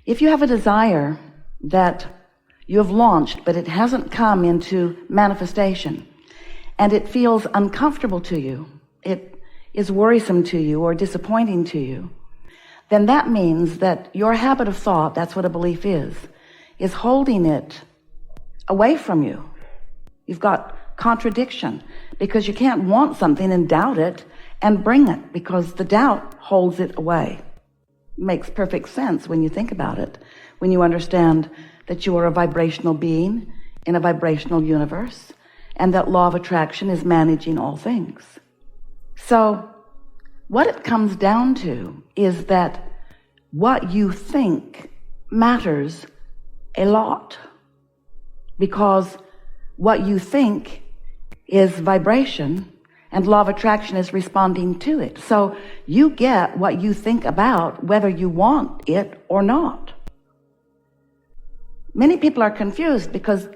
If you have a desire that you have launched, but it hasn't come into manifestation, and it feels uncomfortable to you, it is worrisome to you or disappointing to you, then that means that your habit of thought, that's what a belief is holding it away from you. You've got contradiction because you can't want something and doubt it and bring it, because the doubt holds it away. Makes perfect sense when you think about it, when you understand that you are a vibrational being in a vibrational universe, and that law of attraction is managing all things. So what it comes down to is that what you think matters a lot, because what you think is vibration and law of attraction is responding to it. So you get what you think about, whether you want it or not. Many people are confused because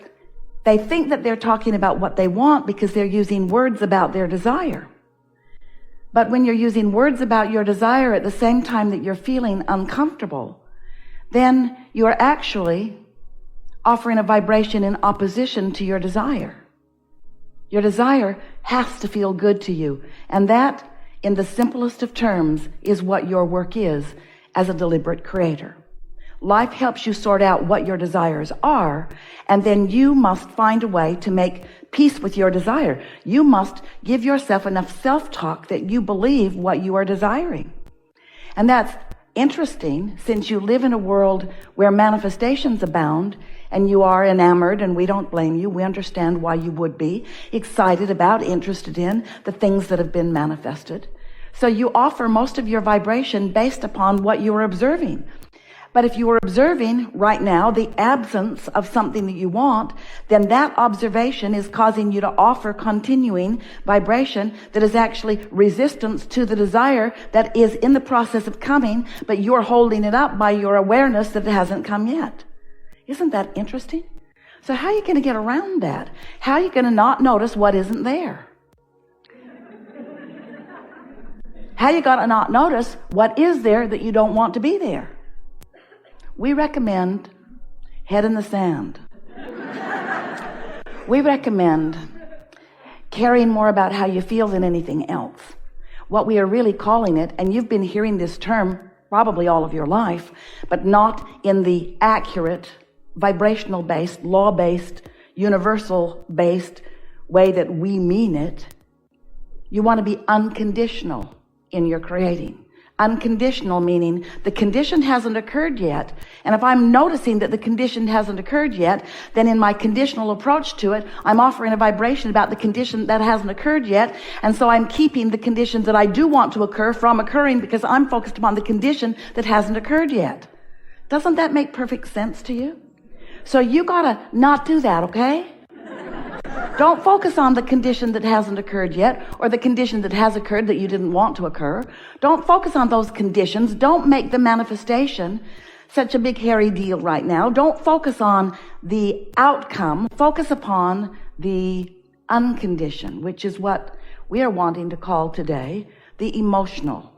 they think that they're talking about what they want because they're using words about their desire. But when you're using words about your desire at the same time that you're feeling uncomfortable, then you are actually offering a vibration in opposition to your desire. Your desire has to feel good to you. And that, in the simplest of terms, is what your work is as a deliberate creator. Life helps you sort out what your desires are, and then you must find a way to make peace with your desire. You must give yourself enough self-talk that you believe what you are desiring. And that's interesting, since you live in a world where manifestations abound, and you are enamored, and we don't blame you. We understand why you would be excited about, interested in the things that have been manifested. So you offer most of your vibration based upon what you are observing. But if you are observing right now the absence of something that you want, then that observation is causing you to offer continuing vibration that is actually resistance to the desire that is in the process of coming, but you're holding it up by your awareness that it hasn't come yet. Isn't that interesting? So how are you going to get around that? How are you going to not notice what isn't there? How are you going to not notice what is there that you don't want to be there? We recommend head in the sand. We recommend caring more about how you feel than anything else. What we are really calling it, and you've been hearing this term probably all of your life, but not in the accurate, vibrational-based, law-based, universal-based way that we mean it. You want to be unconditional in your creating. Unconditional meaning the condition hasn't occurred yet. And if I'm noticing that the condition hasn't occurred yet, then in my conditional approach to it, I'm offering a vibration about the condition that hasn't occurred yet. And so I'm keeping the conditions that I do want to occur from occurring because I'm focused upon the condition that hasn't occurred yet. Doesn't that make perfect sense to you? So you gotta not do that, okay? Don't focus on the condition that hasn't occurred yet, or the condition that has occurred that you didn't want to occur. Don't focus on those conditions. Don't make the manifestation such a big hairy deal right now. Don't focus on the outcome. Focus upon the unconditioned, which is what we are wanting to call today the emotional.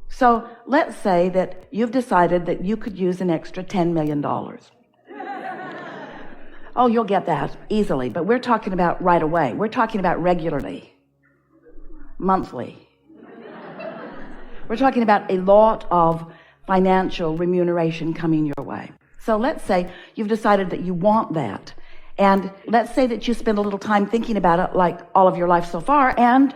So let's say that you've decided that you could use an extra $10 million. Oh, you'll get that easily, but we're talking about right away. We're talking about regularly, monthly. We're talking about a lot of financial remuneration coming your way. So let's say you've decided that you want that. And let's say that you spend a little time thinking about it, like all of your life so far, and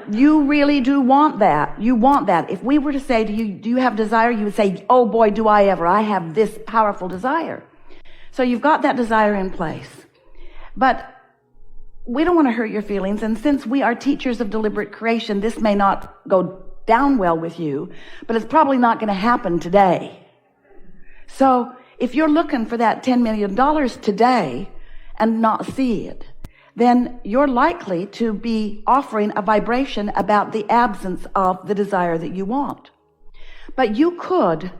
you really do want that. You want that. If we were to say to you, do you have desire? You would say, oh boy, do I ever. I have this powerful desire. So you've got that desire in place. But we don't want to hurt your feelings. And since we are teachers of deliberate creation, this may not go down well with you, but it's probably not going to happen today. So if you're looking for that $10 million today and not see it, then you're likely to be offering a vibration about the absence of the desire that you want. But you could,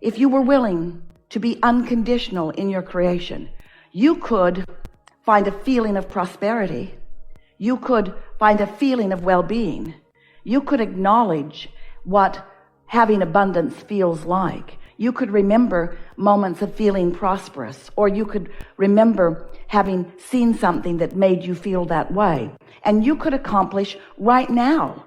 if you were willing to be unconditional in your creation, you could find a feeling of prosperity. You could find a feeling of well-being. You could acknowledge what having abundance feels like. You could remember moments of feeling prosperous, or you could remember having seen something that made you feel that way. And you could accomplish right now,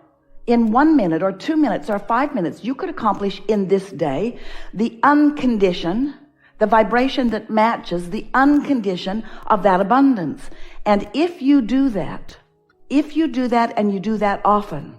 in 1 minute or 2 minutes or 5 minutes, you could accomplish in this day the unconditioned, the vibration that matches the unconditioned of that abundance. And if you do that and you do that often,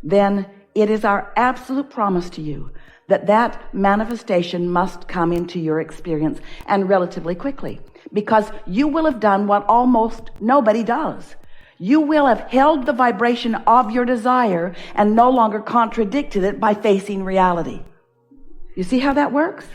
then it is our absolute promise to you that that manifestation must come into your experience, and relatively quickly, because you will have done what almost nobody does. You will have held the vibration of your desire and no longer contradicted it by facing reality. You see how that works?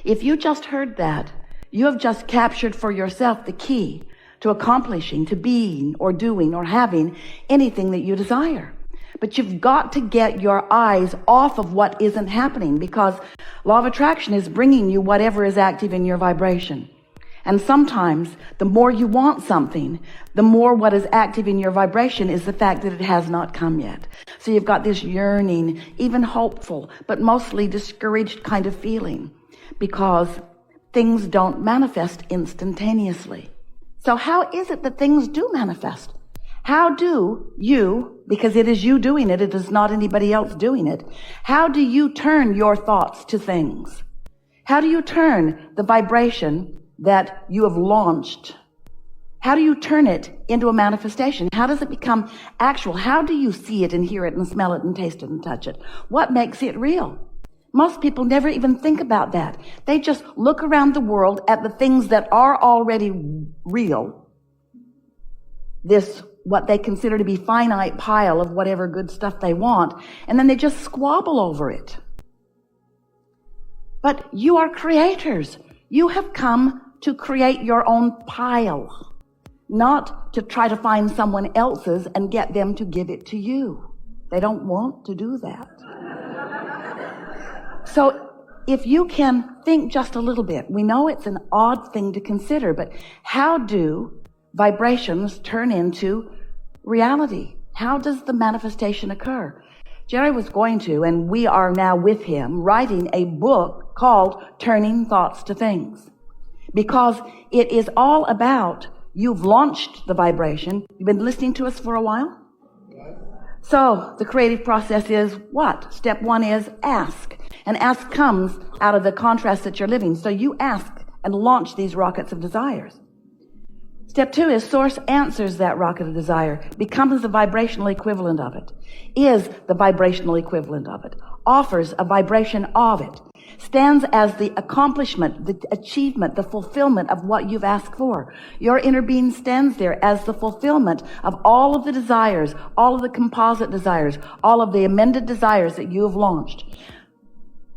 If you just heard that, you have just captured for yourself the key to accomplishing, to being or doing or having anything that you desire. But you've got to get your eyes off of what isn't happening, because law of attraction is bringing you whatever is active in your vibration. And sometimes the more you want something, the more what is active in your vibration is the fact that it has not come yet. So you've got this yearning, even hopeful, but mostly discouraged kind of feeling, because things don't manifest instantaneously. So how is it that things do manifest? How do you, because it is you doing it, it is not anybody else doing it, how do you turn your thoughts to things? How do you turn the vibration that you have launched? How do you turn it into a manifestation? How does it become actual? How do you see it and hear it and smell it and taste it and touch it? What makes it real? Most people never even think about that. They just look around the world at the things that are already real. This, what they consider to be finite pile of whatever good stuff they want, and then they just squabble over it. But you are creators. You have come to create your own pile, not to try to find someone else's and get them to give it to you. They don't want to do that. So if you can think just a little bit, we know it's an odd thing to consider, but how do vibrations turn into reality? How does the manifestation occur? Jerry was going to, and we are now with him, writing a book called Turning Thoughts to Things, because it is all about, you've launched the vibration. You've been listening to us for a while? So the creative process is what? Step one is ask. And ask comes out of the contrast that you're living. So you ask and launch these rockets of desires. Step two is source answers that rocket of desire, becomes the vibrational equivalent of it, is the vibrational equivalent of it, offers a vibration of it, stands as the accomplishment, the achievement, the fulfillment of what you've asked for. Your inner being stands there as the fulfillment of all of the desires, all of the composite desires, all of the amended desires that you have launched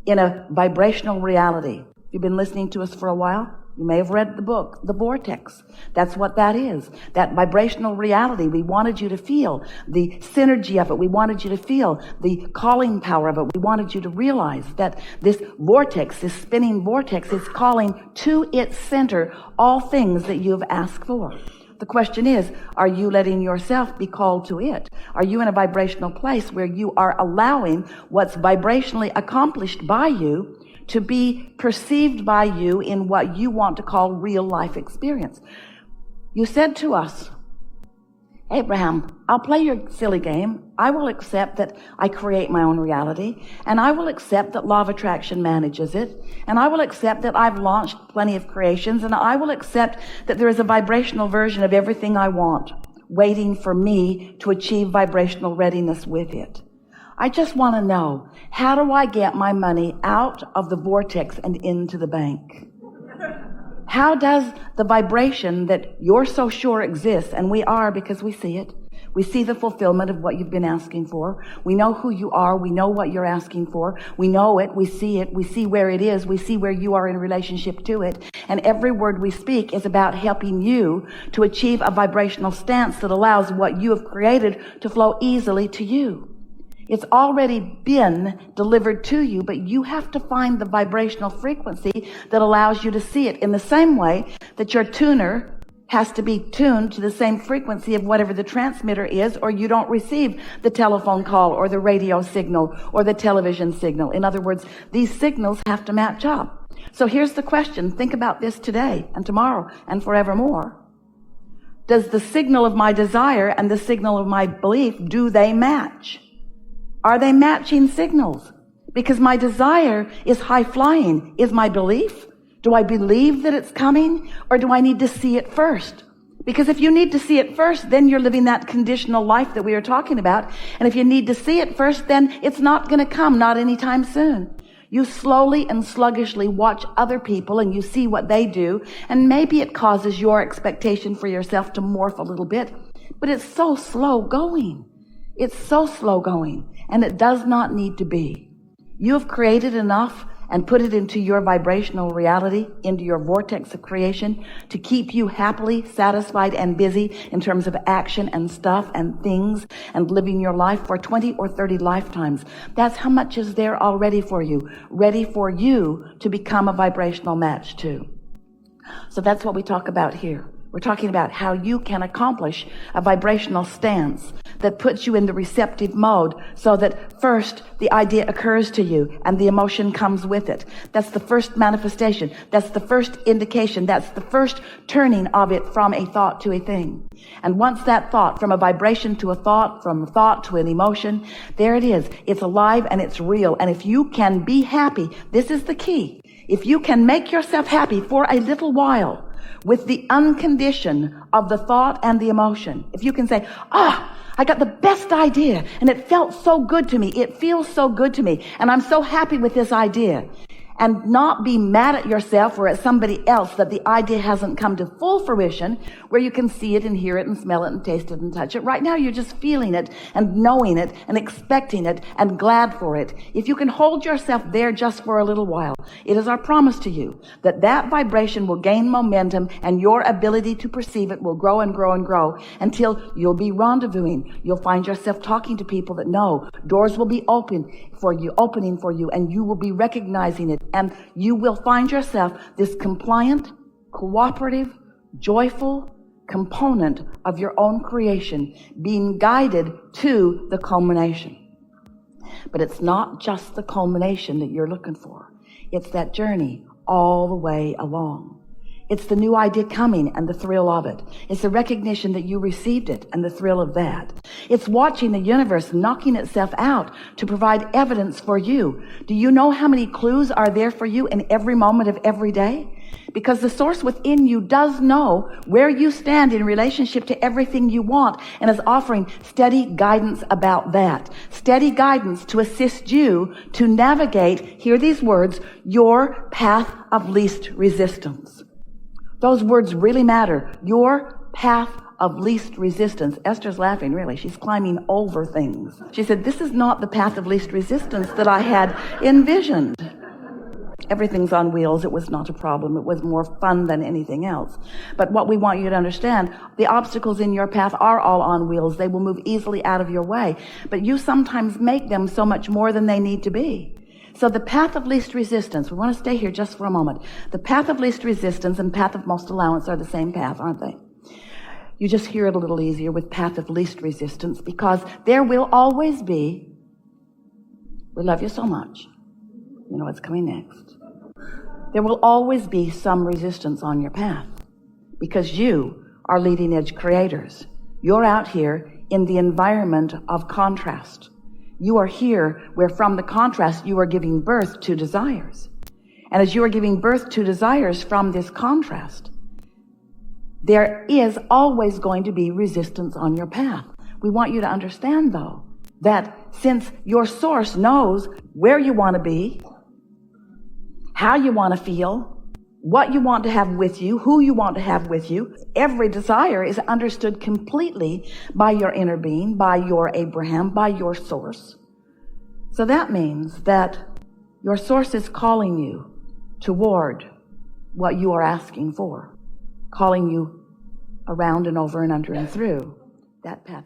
in a vibrational reality. You've been listening to us for a while. You may have read the book, The Vortex. That's what that is. That vibrational reality. We wanted you to feel the synergy of it. We wanted you to feel the calling power of it. We wanted you to realize that this vortex, this spinning vortex, is calling to its center all things that you've asked for. The question is, are you letting yourself be called to it? Are you in a vibrational place where you are allowing what's vibrationally accomplished by you to be perceived by you in what you want to call real life experience? You said to us, Abraham, I'll play your silly game. I will accept that I create my own reality, and I will accept that law of attraction manages it, and I will accept that I've launched plenty of creations, and I will accept that there is a vibrational version of everything I want waiting for me to achieve vibrational readiness with it. I just want to know, how do I get my money out of the vortex and into the bank? How does the vibration that you're so sure exists, and we are because we see it, we see the fulfillment of what you've been asking for. We know who you are. We know what you're asking for. We know it. We see where it is. We see where you are in relationship to it. And every word we speak is about helping you to achieve a vibrational stance that allows what you have created to flow easily to you. It's already been delivered to you, but you have to find the vibrational frequency that allows you to see it, in the same way that your tuner has to be tuned to the same frequency of whatever the transmitter is, or you don't receive the telephone call or the radio signal or the television signal. In other words, these signals have to match up. So here's the question. Think about this today and tomorrow and forevermore. Does the signal of my desire and the signal of my belief, do they match? Are they matching signals? Because my desire is high flying. Is my belief? Do I believe that it's coming, or do I need to see it first? Because if you need to see it first, then you're living that conditional life that we are talking about. And if you need to see it first, then it's not going to come, not anytime soon. You slowly and sluggishly watch other people and you see what they do, and maybe it causes your expectation for yourself to morph a little bit, but it's so slow going. It's so slow going, and it does not need to be. You have created enough and put it into your vibrational reality, into your vortex of creation, to keep you happily satisfied and busy in terms of action and stuff and things and living your life for 20 or 30 lifetimes. That's how much is there already for you, ready for you to become a vibrational match to. So that's what we talk about here. We're talking about how you can accomplish a vibrational stance that puts you in the receptive mode, so that first the idea occurs to you and the emotion comes with it. That's the first manifestation. That's the first indication. That's the first turning of it from a thought to a thing. And once that thought, from a vibration to a thought, from a thought to an emotion, there it is. It's alive and it's real. And if you can be happy, this is the key. If you can make yourself happy for a little while, with the uncondition of the thought and the emotion. If you can say, I got the best idea and it felt so good to me. It feels so good to me. And I'm so happy with this idea. And not be mad at yourself or at somebody else that the idea hasn't come to full fruition, where you can see it and hear it and smell it and taste it and touch it. Right now you're just feeling it and knowing it and expecting it and glad for it. If you can hold yourself there just for a little while, it is our promise to you that that vibration will gain momentum, and your ability to perceive it will grow and grow and grow until you'll be rendezvousing. You'll find yourself talking to people that know doors will be opening for you, and you will be recognizing it. And you will find yourself this compliant, cooperative, joyful component of your own creation, being guided to the culmination. But it's not just the culmination that you're looking for. It's that journey all the way along. It's the new idea coming and the thrill of it. It's the recognition that you received it and the thrill of that. It's watching the universe knocking itself out to provide evidence for you. Do you know how many clues are there for you in every moment of every day? Because the source within you does know where you stand in relationship to everything you want, and is offering steady guidance about that. Steady guidance to assist you to navigate, hear these words, your path of least resistance. Those words really matter. Your path of least resistance. Esther's laughing, really. She's climbing over things. She said, this is not the path of least resistance that I had envisioned. Everything's on wheels. It was not a problem. It was more fun than anything else. But what we want you to understand, the obstacles in your path are all on wheels. They will move easily out of your way. But you sometimes make them so much more than they need to be. So the path of least resistance, we want to stay here just for a moment. The path of least resistance and path of most allowance are the same path, aren't they? You just hear it a little easier with path of least resistance, because there will always be, we love you so much. You know what's coming next. There will always be some resistance on your path, because you are leading edge creators. You're out here in the environment of contrast. You are here where from the contrast you are giving birth to desires. And as you are giving birth to desires from this contrast, there is always going to be resistance on your path. We want you to understand, though, that since your source knows where you want to be, how you want to feel, what you want to have with you, who you want to have with you, every desire is understood completely by your inner being, by your Abraham, by your source. So that means that your source is calling you toward what you are asking for, calling you around and over and under and through that path.